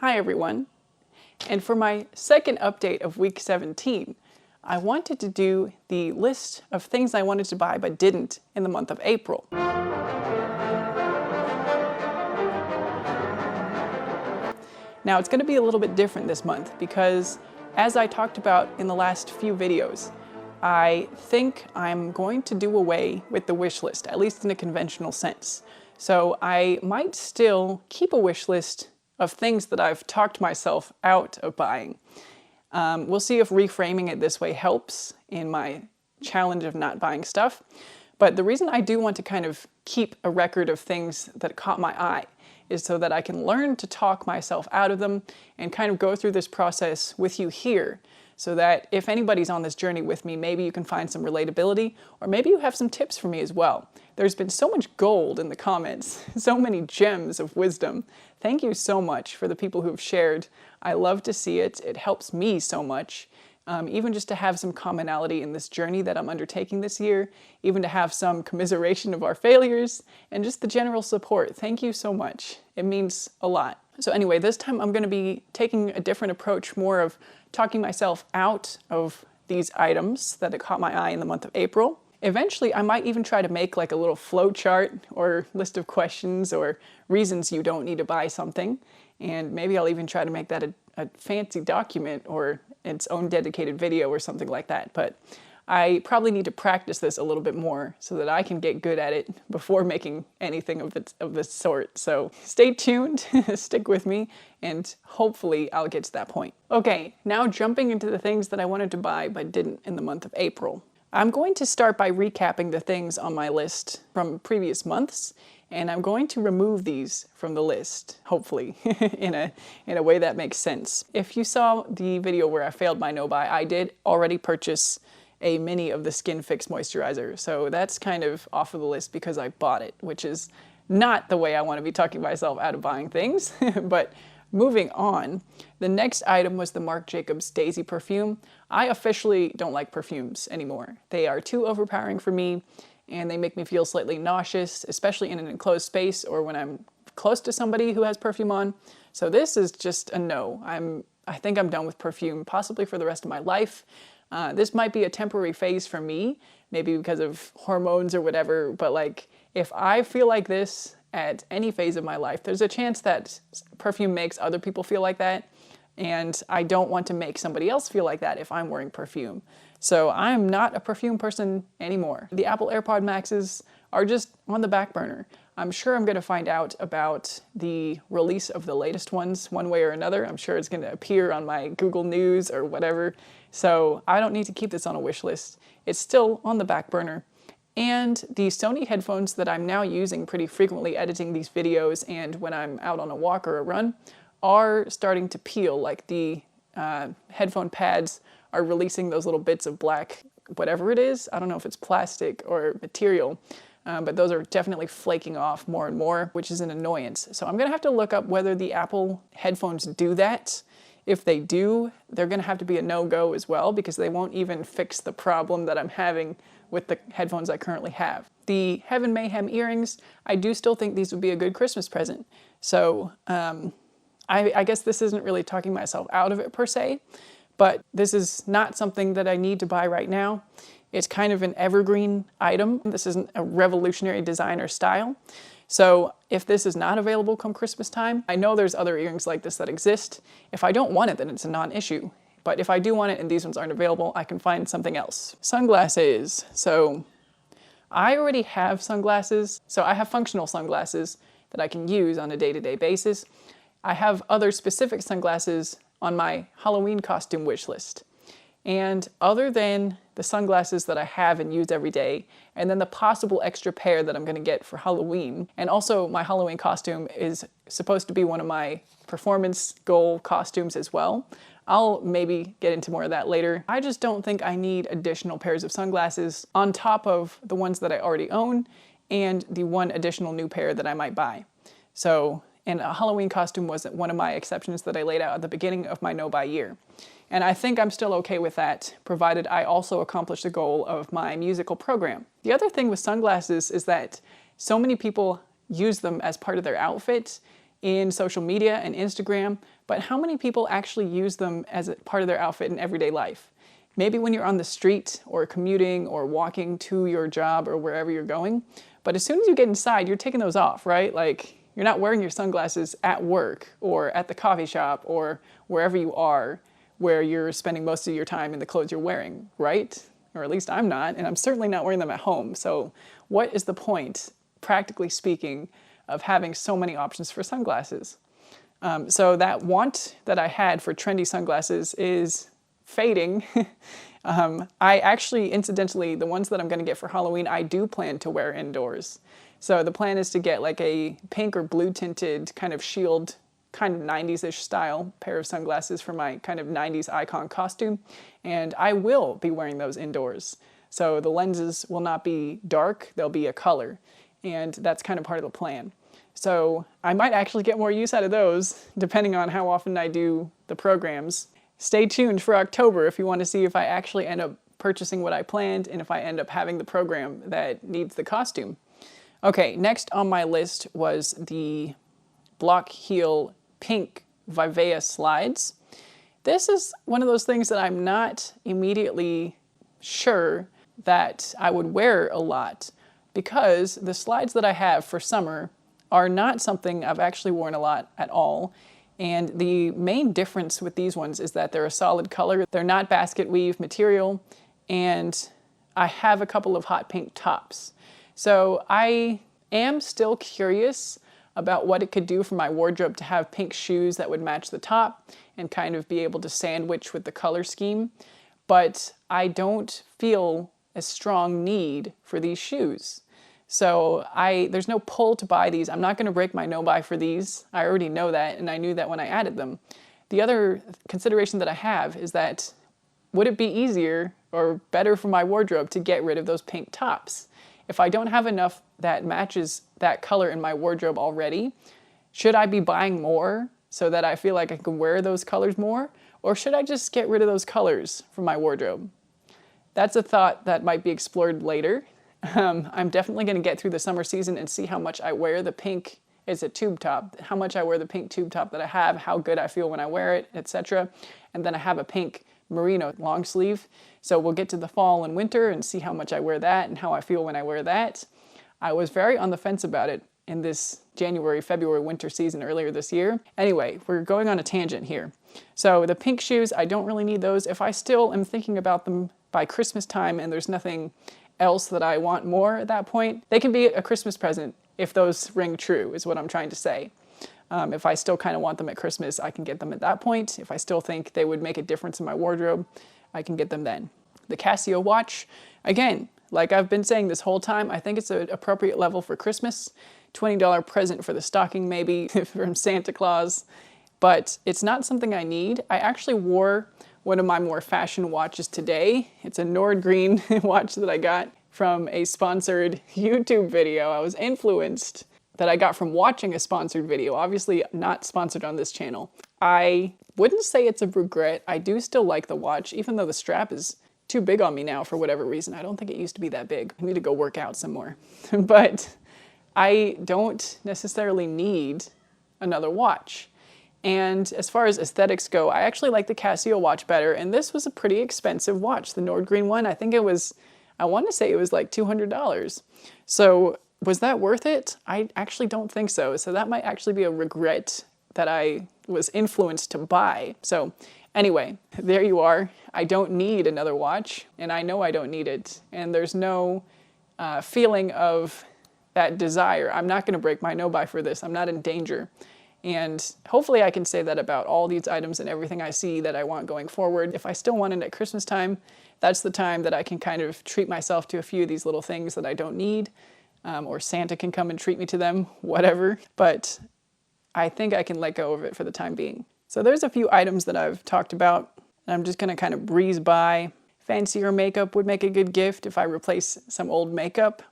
Hi everyone, and for my second update of week 17, I wanted to do the list of things I wanted to buy but didn't in the month of April. Now it's going to be a little bit different this month because, as I talked about in the last few videos, I think I'm going to do away with the wish list, at least in a conventional sense. So I might still keep a wish list of things that I've talked myself out of buying. We'll see if reframing it this way helps in my challenge of not buying stuff. But the reason I do want to kind of keep a record of things that caught my eye is so that I can learn to talk myself out of them and kind of go through this process with you here, so that if anybody's on this journey with me, maybe you can find some relatability, or maybe you have some tips for me as well. There's been so much gold in the comments, so many gems of wisdom. Thank you so much for the people who have shared. I love to see it. It helps me so much. Even just to have some commonality in this journey that I'm undertaking this year, even to have some commiseration of our failures, and just the general support. Thank you so much. It means a lot. So anyway, this time I'm going to be taking a different approach, more of talking myself out of these items that caught my eye in the month of April. Eventually, I might even try to make like a little flow chart or list of questions or reasons you don't need to buy something. And maybe I'll even try to make that a fancy document or its own dedicated video or something like that. But I probably need to practice this a little bit more so that I can get good at it before making anything of this sort. So stay tuned, stick with me, and hopefully I'll get to that point. Okay, now jumping into the things that I wanted to buy but didn't in the month of April. I'm going to start by recapping the things on my list from previous months, and I'm going to remove these from the list, hopefully, in a way that makes sense. If you saw the video where I failed my no-buy, I did already purchase a mini of the Skin Fix moisturizer, so that's kind of off of the list because I bought it, which is not the way I want to be talking myself out of buying things. But moving on, the next item was the Marc Jacobs Daisy perfume. I officially don't like perfumes anymore. They are too overpowering for me, and they make me feel slightly nauseous, especially in an enclosed space or when I'm close to somebody who has perfume on. So this is just a no. I think I'm done with perfume, possibly for the rest of my life. This might be a temporary phase for me, maybe because of hormones or whatever, but like if I feel like this at any phase of my life, there's a chance that perfume makes other people feel like that, and I don't want to make somebody else feel like that if I'm wearing perfume. So I'm not a perfume person anymore. The Apple AirPod Maxes are just on the back burner. I'm sure I'm going to find out about the release of the latest ones one way or another. I'm sure it's going to appear on my Google News or whatever. So I don't need to keep this on a wish list. It's still on the back burner. And the Sony headphones that I'm now using pretty frequently editing these videos and when I'm out on a walk or a run are starting to peel. Like the headphone pads are releasing those little bits of black, whatever it is. I don't know if it's plastic or material. But those are definitely flaking off more and more, which is an annoyance. So I'm gonna have to look up whether the Apple headphones do that. If they do, they're gonna have to be a no-go as well because they won't even fix the problem that I'm having with the headphones I currently have. The Heaven Mayhem earrings, I do still think these would be a good Christmas present. So I guess this isn't really talking myself out of it per se, but this is not something that I need to buy right now. It's kind of an evergreen item. This isn't a revolutionary design or style. So if this is not available come Christmas time, I know there's other earrings like this that exist. If I don't want it, then it's a non-issue. But if I do want it and these ones aren't available, I can find something else. Sunglasses. So I already have sunglasses. So I have functional sunglasses that I can use on a day-to-day basis. I have other specific sunglasses on my Halloween costume wish list. And other than the sunglasses that I have and use every day, and then the possible extra pair that I'm gonna get for Halloween, and also my Halloween costume is supposed to be one of my performance goal costumes as well. I'll maybe get into more of that later. I just don't think I need additional pairs of sunglasses on top of the ones that I already own and the one additional new pair that I might buy. So, and a Halloween costume was one of my exceptions that I laid out at the beginning of my no-buy year. And I think I'm still okay with that, provided I also accomplish the goal of my musical program. The other thing with sunglasses is that so many people use them as part of their outfit, in social media and Instagram, but how many people actually use them as a part of their outfit in everyday life? Maybe when you're on the street or commuting or walking to your job or wherever you're going, but as soon as you get inside, you're taking those off, right? Like, you're not wearing your sunglasses at work or at the coffee shop or wherever you are where you're spending most of your time in the clothes you're wearing, right? Or at least I'm not, and I'm certainly not wearing them at home. So what is the point, practically speaking, of having so many options for sunglasses? So that want that I had for trendy sunglasses is fading. I actually, incidentally, the ones that I'm going to get for Halloween, I do plan to wear indoors. So the plan is to get like a pink or blue tinted kind of shield, kind of 90s-ish style pair of sunglasses for my kind of 90s icon costume. And I will be wearing those indoors. So the lenses will not be dark, they'll be a color. And that's kind of part of the plan. So I might actually get more use out of those depending on how often I do the programs. Stay tuned for October if you want to see if I actually end up purchasing what I planned and if I end up having the program that needs the costume. Okay, next on my list was the block heel pink Vivea slides. This is one of those things that I'm not immediately sure that I would wear a lot because the slides that I have for summer are not something I've actually worn a lot at all. And the main difference with these ones is that they're a solid color. They're not basket weave material, and I have a couple of hot pink tops. So I am still curious about what it could do for my wardrobe to have pink shoes that would match the top and kind of be able to sandwich with the color scheme. But I don't feel a strong need for these shoes. So there's no pull to buy these. I'm not going to break my no-buy for these. I already know that, and I knew that when I added them. The other consideration that I have is that would it be easier or better for my wardrobe to get rid of those pink tops? If I don't have enough that matches that color in my wardrobe already, should I be buying more so that I feel like I can wear those colors more? Or should I just get rid of those colors from my wardrobe? That's a thought that might be explored later. I'm definitely going to get through the summer season and see how much I wear the pink. It's a tube top, how much I wear the pink tube top that I have, how good I feel when I wear it, etc. And then I have a pink merino long sleeve. So we'll get to the fall and winter and see how much I wear that and how I feel when I wear that. I was very on the fence about it in this January, February winter season earlier this year. Anyway, we're going on a tangent here. So the pink shoes, I don't really need those. If I still am thinking about them by Christmas time and there's nothing else that I want more at that point, they can be a Christmas present if those ring true, is what I'm trying to say. If I still kind of want them at Christmas, I can get them at that point. If I still think they would make a difference in my wardrobe, I can get them then. The Casio watch, again, like I've been saying this whole time, I think it's an appropriate level for Christmas. $20 present for the stocking maybe from Santa Claus, but it's not something I need. I actually wore one of my more fashion watches today. It's a Nordgreen watch that I got from a sponsored YouTube video. I was influenced that I got from watching a sponsored video, obviously not sponsored on this channel. I wouldn't say it's a regret. I do still like the watch, even though the strap is too big on me now for whatever reason. I don't think it used to be that big. I need to go work out some more. But I don't necessarily need another watch. And as far as aesthetics go, I actually like the Casio watch better. And this was a pretty expensive watch, the Nordgreen one. I think it was, I want to say it was like $200. So was that worth it? I actually don't think so. So that might actually be a regret that I was influenced to buy. So anyway, there you are. I don't need another watch, and I know I don't need it. And there's no feeling of that desire. I'm not going to break my no-buy for this. I'm not in danger. And hopefully I can say that about all these items and everything I see that I want going forward. If I still want it at Christmas time, that's the time that I can kind of treat myself to a few of these little things that I don't need. Or Santa can come and treat me to them, whatever. But I think I can let go of it for the time being. So there's a few items that I've talked about. I'm just going to kind of breeze by. Fancier makeup would make a good gift if I replace some old makeup.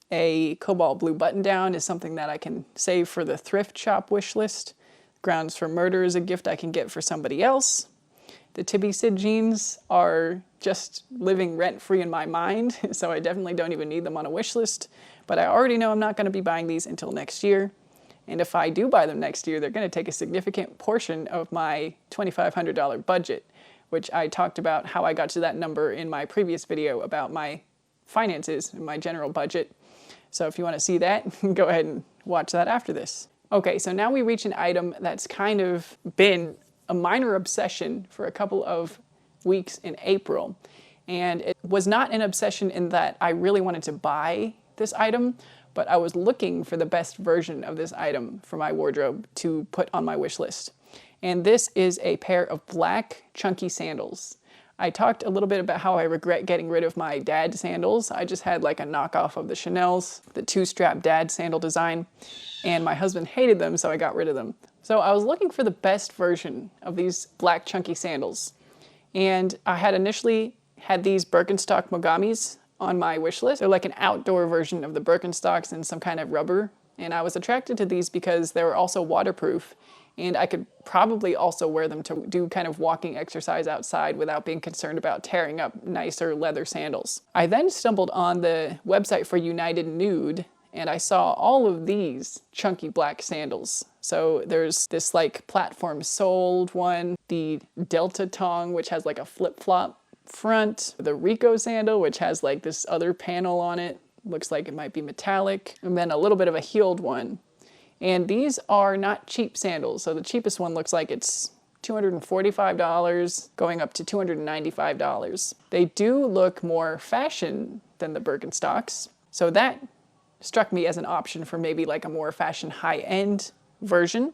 A cobalt blue button down is something that I can save for the thrift shop wish list. Grounds for Murder is a gift I can get for somebody else. The Tibby Sid jeans are just living rent-free in my mind, so I definitely don't even need them on a wish list. But I already know I'm not going to be buying these until next year. And if I do buy them next year, they're going to take a significant portion of my $2,500 budget, which I talked about how I got to that number in my previous video about my finances and my general budget. So if you want to see that, go ahead and watch that after this. Okay, so now we reach an item that's kind of been a minor obsession for a couple of weeks in April. And it was not an obsession in that I really wanted to buy this item, but I was looking for the best version of this item for my wardrobe to put on my wish list. And this is a pair of black chunky sandals. I talked a little bit about how I regret getting rid of my dad sandals. I just had like a knockoff of the Chanel's, the two-strap dad sandal design, and my husband hated them, so I got rid of them. So I was looking for the best version of these black chunky sandals. And I had initially had these Birkenstock Mogamis on my wish list. They're like an outdoor version of the Birkenstocks in some kind of rubber. And I was attracted to these because they were also waterproof, and I could probably also wear them to do kind of walking exercise outside without being concerned about tearing up nicer leather sandals. I then stumbled on the website for United Nude, and I saw all of these chunky black sandals. So there's this like platform soled one, the Delta Tong, which has like a flip-flop front, the Rico sandal, which has like this other panel on it, looks like it might be metallic, and then a little bit of a heeled one. And these are not cheap sandals. So the cheapest one looks like it's $245 going up to $295. They do look more fashion than the Birkenstocks. So that struck me as an option for maybe like a more fashion high-end version.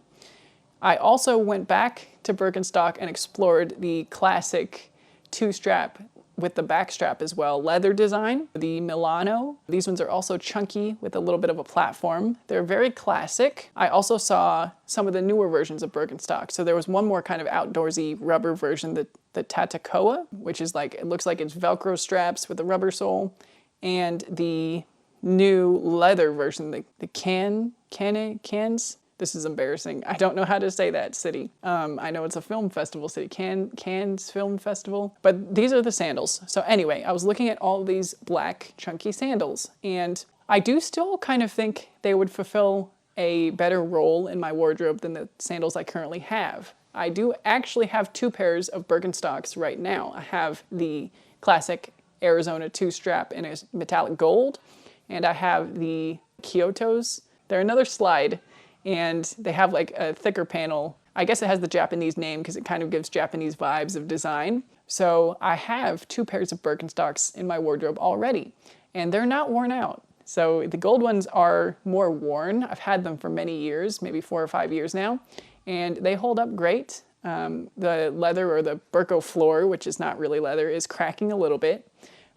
I also went back to Birkenstock and explored the classic two-strap with the back strap as well, leather design, the Milano. These ones are also chunky with a little bit of a platform. They're very classic. I also saw some of the newer versions of Birkenstock. So there was one more kind of outdoorsy rubber version, the Tatacoa, which is like, it looks like it's Velcro straps with a rubber sole, and the new leather version, the Cans. This is embarrassing. I don't know how to say that city. I know it's a film festival city, Cannes Film Festival, but these are the sandals. So anyway, I was looking at all these black chunky sandals, and I do still kind of think they would fulfill a better role in my wardrobe than the sandals I currently have. I do actually have two pairs of Birkenstocks right now. I have the classic Arizona two-strap in a metallic gold, and I have the Kyotos. They're another slide, and they have like a thicker panel. I guess it has the Japanese name because it kind of gives Japanese vibes of design. So I have two pairs of Birkenstocks in my wardrobe already, and they're not worn out. So the gold ones are more worn. I've had them for many years, maybe 4 or 5 years now, and they hold up great. The leather, or the Birko floor, which is not really leather, is cracking a little bit,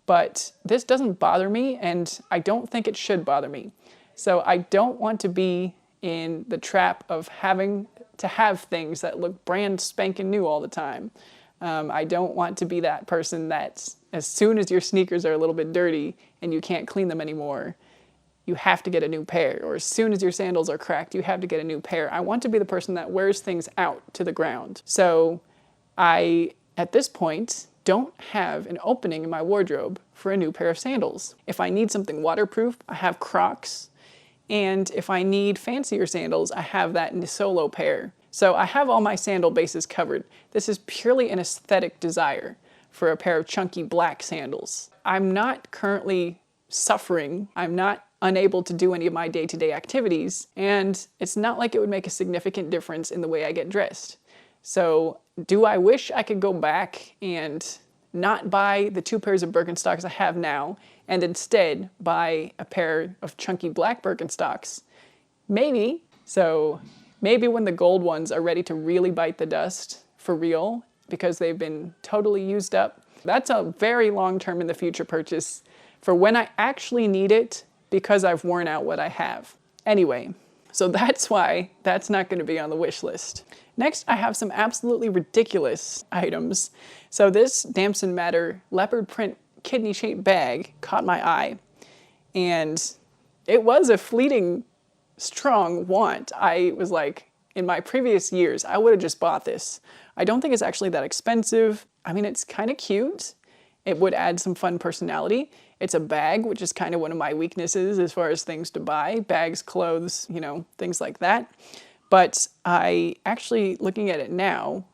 but this doesn't bother me, and I don't think it should bother me. So I don't want to be in the trap of having to have things that look brand spanking new all the time. I don't want to be that person that as soon as your sneakers are a little bit dirty and you can't clean them anymore, you have to get a new pair. Or as soon as your sandals are cracked, you have to get a new pair. I want to be the person that wears things out to the ground. So I, at this point, don't have an opening in my wardrobe for a new pair of sandals. If I need something waterproof, I have Crocs. And if I need fancier sandals, I have that Nisolo pair. So I have all my sandal bases covered. This is purely an aesthetic desire for a pair of chunky black sandals. I'm not currently suffering. I'm not unable to do any of my day-to-day activities, and it's not like it would make a significant difference in the way I get dressed. So do I wish I could go back and not buy the two pairs of Birkenstocks I have now and instead buy a pair of chunky black Birkenstocks? Maybe. So maybe when the gold ones are ready to really bite the dust for real because they've been totally used up, that's a very long-term in the future purchase for when I actually need it because I've worn out what I have. Anyway, so that's why that's not going to be on the wish list. Next, I have some absolutely ridiculous items. So this Damson Matter leopard print kidney-shaped bag caught my eye, and it was a fleeting, strong want. I was like, in my previous years, I would have just bought this. I don't think it's actually that expensive. I mean, it's kind of cute, it would add some fun personality. It's a bag, which is kind of one of my weaknesses as far as things to buy. Bags, clothes, you know, things like that. But I actually, looking at it now,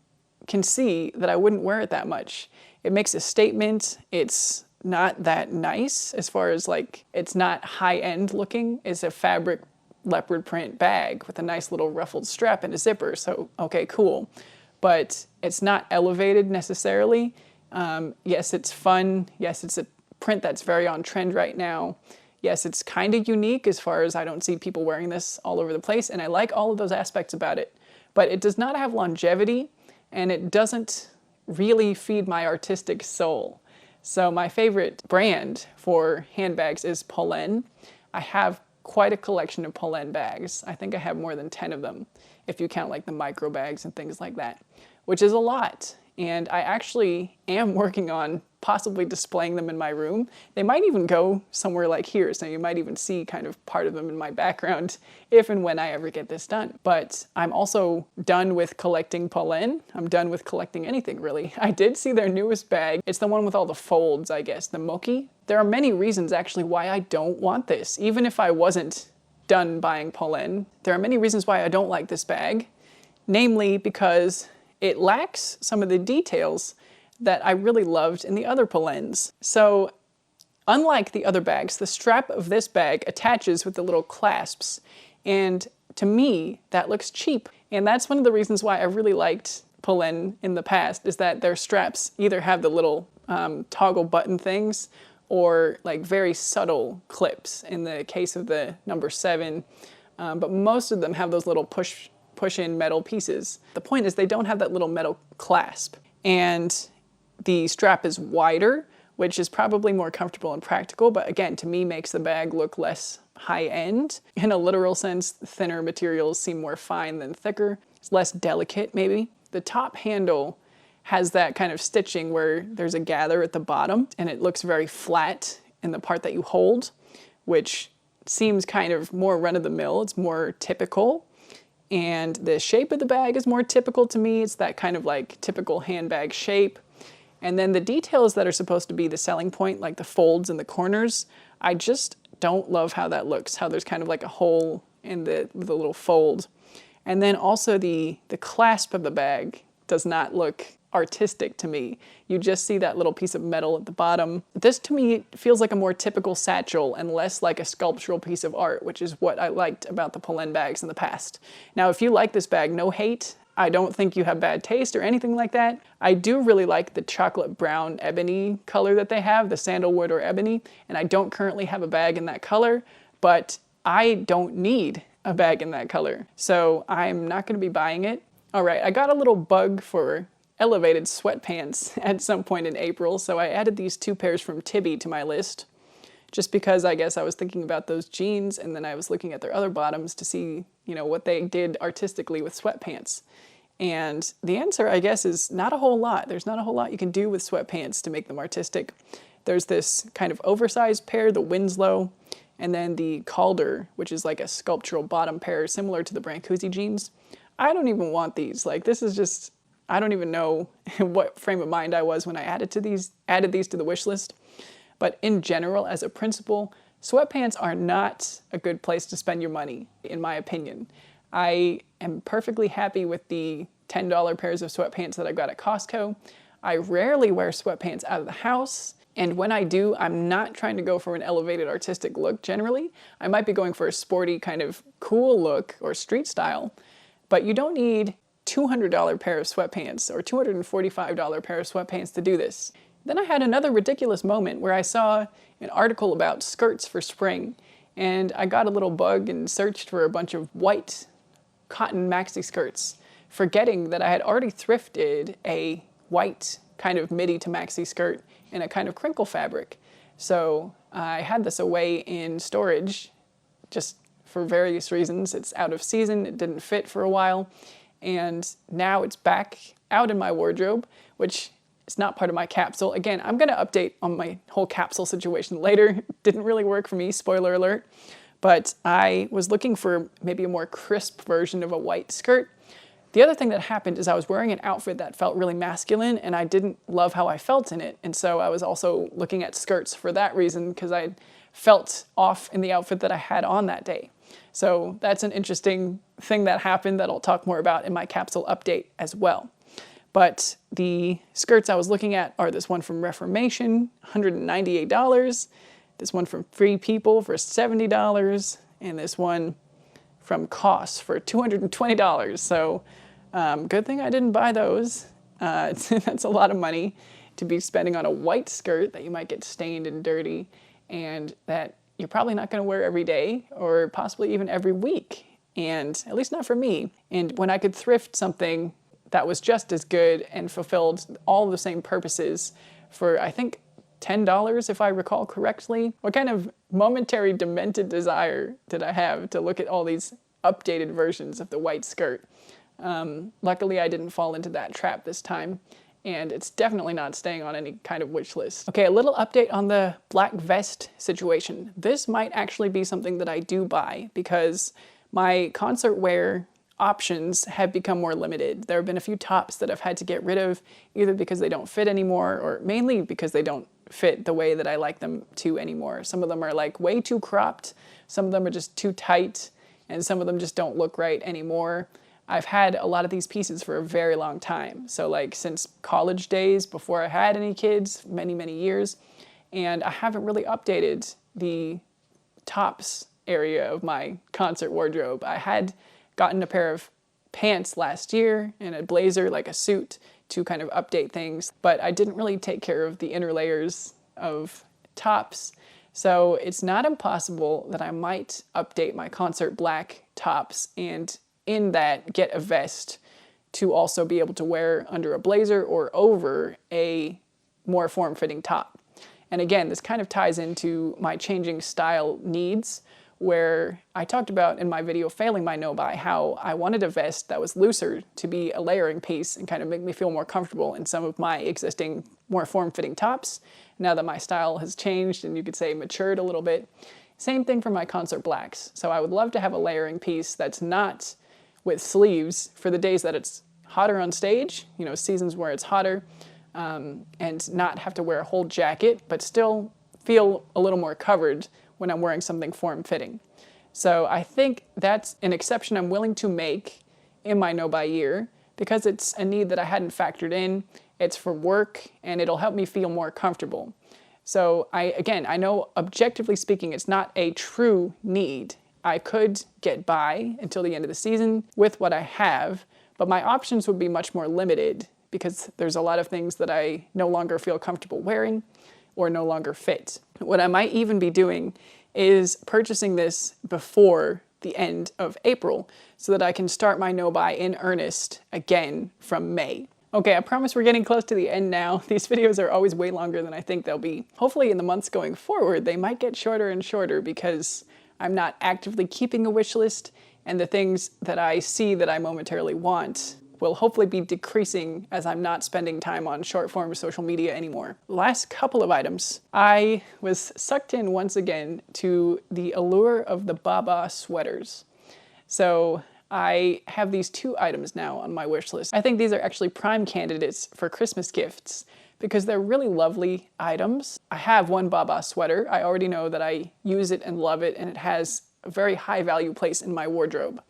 can see that I wouldn't wear it that much. It makes a statement. It's not that nice as far as like, it's not high-end looking. It's a fabric leopard print bag with a nice little ruffled strap and a zipper. So, okay, cool. But it's not elevated necessarily. Yes, it's fun. Yes, it's a print that's very on trend right now. Yes, it's kind of unique as far as I don't see people wearing this all over the place, and I like all of those aspects about it. But it does not have longevity, and it doesn't really feed my artistic soul. So my favorite brand for handbags is Polene. I have quite a collection of Polene bags. I think I have more than 10 of them, if you count like the micro bags and things like that, which is a lot. And I actually am working on possibly displaying them in my room. They might even go somewhere like here, so you might even see kind of part of them in my background if and when I ever get this done. But I'm also done with collecting Polene. I'm done with collecting anything, really. I did see their newest bag. It's the one with all the folds, I guess, the mochi. There are many reasons actually why I don't want this. Even if I wasn't done buying Polene, there are many reasons why I don't like this bag. Namely because it lacks some of the details that I really loved in the other Polenes. So unlike the other bags, the strap of this bag attaches with the little clasps. And to me, that looks cheap. And that's one of the reasons why I really liked Polene in the past, is that their straps either have the little toggle button things or like very subtle clips in the case of the number 7. But most of them have those little push-in metal pieces. The point is they don't have that little metal clasp. And the strap is wider, which is probably more comfortable and practical, but again, to me makes the bag look less high-end. In a literal sense, thinner materials seem more fine than thicker. It's less delicate, maybe. The top handle has that kind of stitching where there's a gather at the bottom, and it looks very flat in the part that you hold, which seems kind of more run-of-the-mill. It's more typical. And the shape of the bag is more typical to me. It's that kind of like typical handbag shape. And then the details that are supposed to be the selling point, like the folds in the corners, I just don't love how that looks, how there's kind of like a hole in the little fold. And then also the clasp of the bag does not look artistic to me. You just see that little piece of metal at the bottom. This to me feels like a more typical satchel and less like a sculptural piece of art, which is what I liked about the Polene bags in the past. Now, if you like this bag, no hate. I don't think you have bad taste or anything like that. I do really like the chocolate brown ebony color that they have, the sandalwood or ebony, and I don't currently have a bag in that color, but I don't need a bag in that color, so I'm not going to be buying it. All right, I got a little bug for elevated sweatpants at some point in April, so I added these 2 pairs from Tibby to my list, just because I guess I was thinking about those jeans, and then I was looking at their other bottoms to see, you know, what they did artistically with sweatpants. And the answer, I guess, is not a whole lot. There's not a whole lot you can do with sweatpants to make them artistic. There's this kind of oversized pair, the Winslow, and then the Calder, which is like a sculptural bottom pair similar to the Brancusi jeans. I don't even want these. Like, this is just, I don't even know what frame of mind I was when I added these to the wish list. But in general, as a principle, sweatpants are not a good place to spend your money, in my opinion. I am perfectly happy with the $10 pairs of sweatpants that I got at Costco. I rarely wear sweatpants out of the house, and when I do, I'm not trying to go for an elevated artistic look generally. I might be going for a sporty kind of cool look or street style, but you don't need $200 pair of sweatpants or $245 pair of sweatpants to do this. Then I had another ridiculous moment where I saw an article about skirts for spring, and I got a little bug and searched for a bunch of white cotton maxi skirts, forgetting that I had already thrifted a white kind of midi to maxi skirt in a kind of crinkle fabric. So I had this away in storage just for various reasons. It's out of season, it didn't fit for a while, and now it's back out in my wardrobe, which is not part of my capsule. Again, I'm gonna update on my whole capsule situation later. Didn't really work for me, spoiler alert. But I was looking for maybe a more crisp version of a white skirt. The other thing that happened is I was wearing an outfit that felt really masculine and I didn't love how I felt in it. And so I was also looking at skirts for that reason because I felt off in the outfit that I had on that day. So that's an interesting thing that happened that I'll talk more about in my capsule update as well. But the skirts I was looking at are this one from Reformation, $198, this one from Free People for $70, and this one from COS for $220. So good thing I didn't buy those. That's a lot of money to be spending on a white skirt that you might get stained and dirty and that you're probably not going to wear every day or possibly even every week. And at least not for me. And when I could thrift something that was just as good and fulfilled all the same purposes for, I think, $10 if I recall correctly. What kind of momentary demented desire did I have to look at all these updated versions of the white skirt? Luckily I didn't fall into that trap this time, and it's definitely not staying on any kind of wish list. Okay, a little update on the black vest situation. This might actually be something that I do buy because my concert wear options have become more limited. There have been a few tops that I've had to get rid of, either because they don't fit anymore or mainly because they don't fit the way that I like them to anymore. Some of them are like way too cropped, some of them are just too tight, and some of them just don't look right anymore. I've had a lot of these pieces for a very long time. So like since college days, before I had any kids, many, many years, and I haven't really updated the tops area of my concert wardrobe. I had gotten a pair of pants last year and a blazer, like a suit, to kind of update things, but I didn't really take care of the inner layers of tops. So it's not impossible that I might update my concert black tops and in that get a vest to also be able to wear under a blazer or over a more form-fitting top. And again, this kind of ties into my changing style needs, where I talked about in my video Failing My No-Buy how I wanted a vest that was looser to be a layering piece and kind of make me feel more comfortable in some of my existing more form-fitting tops. Now that my style has changed and you could say matured a little bit. Same thing for my concert blacks. So I would love to have a layering piece that's not with sleeves for the days that it's hotter on stage, you know, seasons where it's hotter, and not have to wear a whole jacket, but still feel a little more covered when I'm wearing something form-fitting. So I think that's an exception I'm willing to make in my no-buy year because it's a need that I hadn't factored in. It's for work and it'll help me feel more comfortable. So I know objectively speaking, it's not a true need. I could get by until the end of the season with what I have, but my options would be much more limited because there's a lot of things that I no longer feel comfortable wearing or no longer fit. What I might even be doing is purchasing this before the end of April so that I can start my no-buy in earnest again from May. Okay, I promise we're getting close to the end now. These videos are always way longer than I think they'll be. Hopefully in the months going forward, they might get shorter and shorter because I'm not actively keeping a wish list, and the things that I see that I momentarily want will hopefully be decreasing as I'm not spending time on short form social media anymore. Last couple of items, I was sucked in once again to the allure of the babaa sweaters. So I have these two items now on my wish list. I think these are actually prime candidates for Christmas gifts because they're really lovely items. I have one babaa sweater. I already know that I use it and love it, and it has a very high value place in my wardrobe.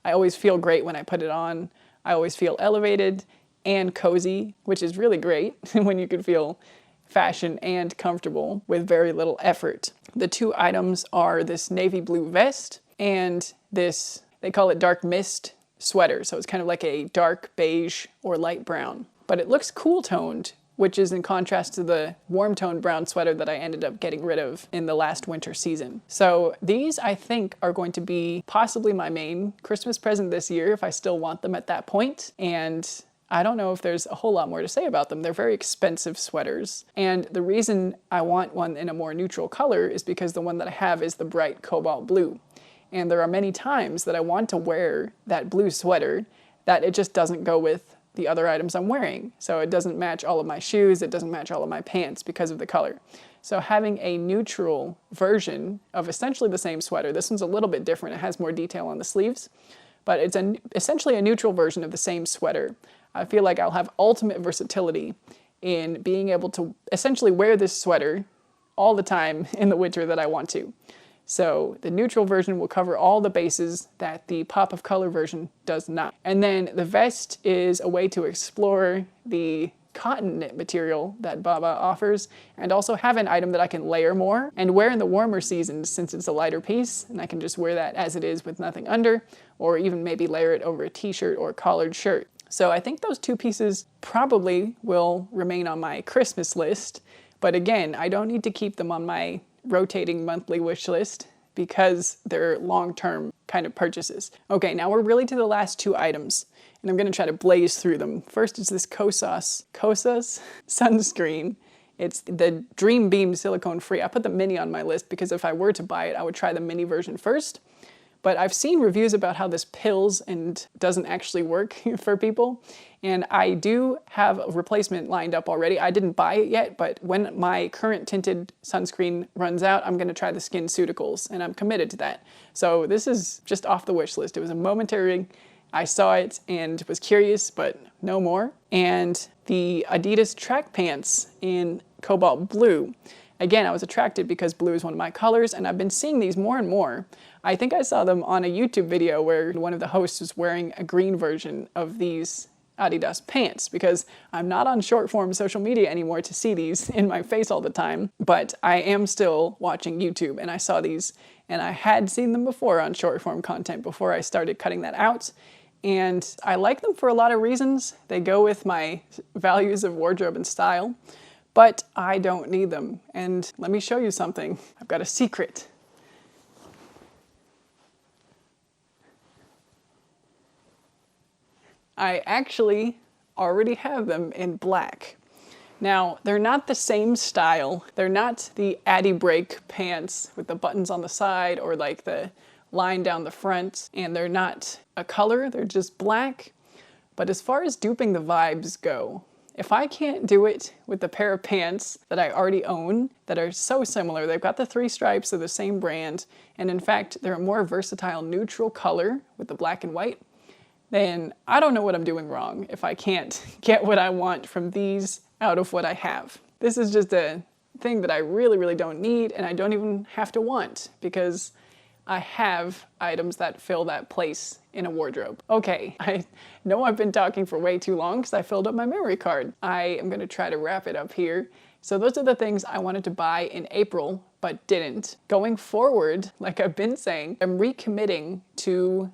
I always feel great when I put it on. I always feel elevated and cozy, which is really great when you can feel fashion and comfortable with very little effort. The two items are this navy blue vest and this, they call it dark mist sweater. So it's kind of like a dark beige or light brown, but it looks cool toned, which is in contrast to the warm toned brown sweater that I ended up getting rid of in the last winter season. So these I think are going to be possibly my main Christmas present this year if I still want them at that point. And I don't know if there's a whole lot more to say about them. They're very expensive sweaters. And the reason I want one in a more neutral color is because the one that I have is the bright cobalt blue. And there are many times that I want to wear that blue sweater that it just doesn't go with the other items I'm wearing. So it doesn't match all of my shoes, it doesn't match all of my pants because of the color. So having a neutral version of essentially the same sweater, this one's a little bit different, it has more detail on the sleeves, but it's essentially a neutral version of the same sweater. I feel like I'll have ultimate versatility in being able to essentially wear this sweater all the time in the winter that I want to. So the neutral version will cover all the bases that the pop of color version does not. And then the vest is a way to explore the cotton knit material that babaa offers, and also have an item that I can layer more and wear in the warmer seasons since it's a lighter piece, and I can just wear that as it is with nothing under, or even maybe layer it over a t-shirt or a collared shirt. So I think those two pieces probably will remain on my Christmas list, but again, I don't need to keep them on my rotating monthly wish list because they're long-term kind of purchases. Okay, now we're really to the last two items, and I'm gonna try to blaze through them. First is this Kosas sunscreen. It's the Dream Beam silicone free. I put the mini on my list because if I were to buy it, I would try the mini version first. But I've seen reviews about how this pills and doesn't actually work for people. And I do have a replacement lined up already. I didn't buy it yet, but when my current tinted sunscreen runs out, I'm gonna try the SkinCeuticals, and I'm committed to that. So this is just off the wish list. It was a momentary, I saw it and was curious, but no more. And the Adidas track pants in cobalt blue. Again, I was attracted because blue is one of my colors, and I've been seeing these more and more. I think I saw them on a YouTube video where one of the hosts was wearing a green version of these Adidas pants, because I'm not on short form social media anymore to see these in my face all the time, but I am still watching YouTube, and I saw these, and I had seen them before on short form content before I started cutting that out. And I like them for a lot of reasons. They go with my values of wardrobe and style, but I don't need them. And let me show you something. I've got a secret. I actually already have them in black. Now, they're not the same style. They're not the Addy Break pants with the buttons on the side or like the line down the front, and they're not a color, they're just black. But as far as duping the vibes go, if I can't do it with the pair of pants that I already own that are so similar, they've got the 3 stripes of the same brand, and in fact, they're a more versatile neutral color with the black and white, then I don't know what I'm doing wrong if I can't get what I want from these out of what I have. This is just a thing that I really, really don't need, and I don't even have to want, because I have items that fill that place in a wardrobe. Okay, I know I've been talking for way too long because I filled up my memory card. I am gonna try to wrap it up here. So those are the things I wanted to buy in April, but didn't. Going forward, like I've been saying, I'm recommitting to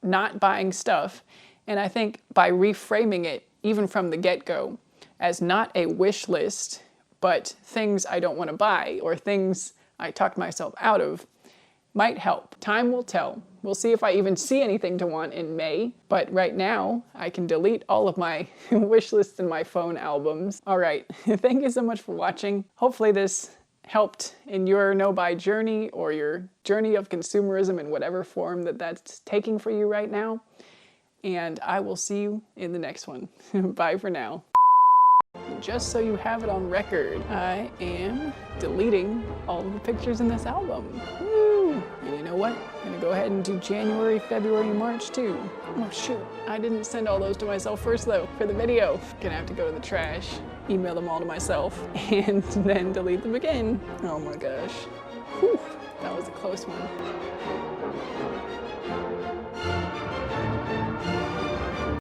not buying stuff, and I think by reframing it, even from the get-go, as not a wish list, but things I don't want to buy, or things I talked myself out of, might help. Time will tell. We'll see if I even see anything to want in May, but right now, I can delete all of my wish lists in my phone albums. All right, thank you so much for watching. Hopefully this helped in your no-buy journey, or your journey of consumerism in whatever form that's taking for you right now. And I will see you in the next one. Bye for now. Just so you have it on record, I am deleting all of the pictures in this album. Woo! And you know what? I'm gonna go ahead and do January, February, March too. Oh shoot, I didn't send all those to myself first though, for the video. Gonna have to go to the trash, email them all to myself, and then delete them again. Oh my gosh. Whew, that was a close one.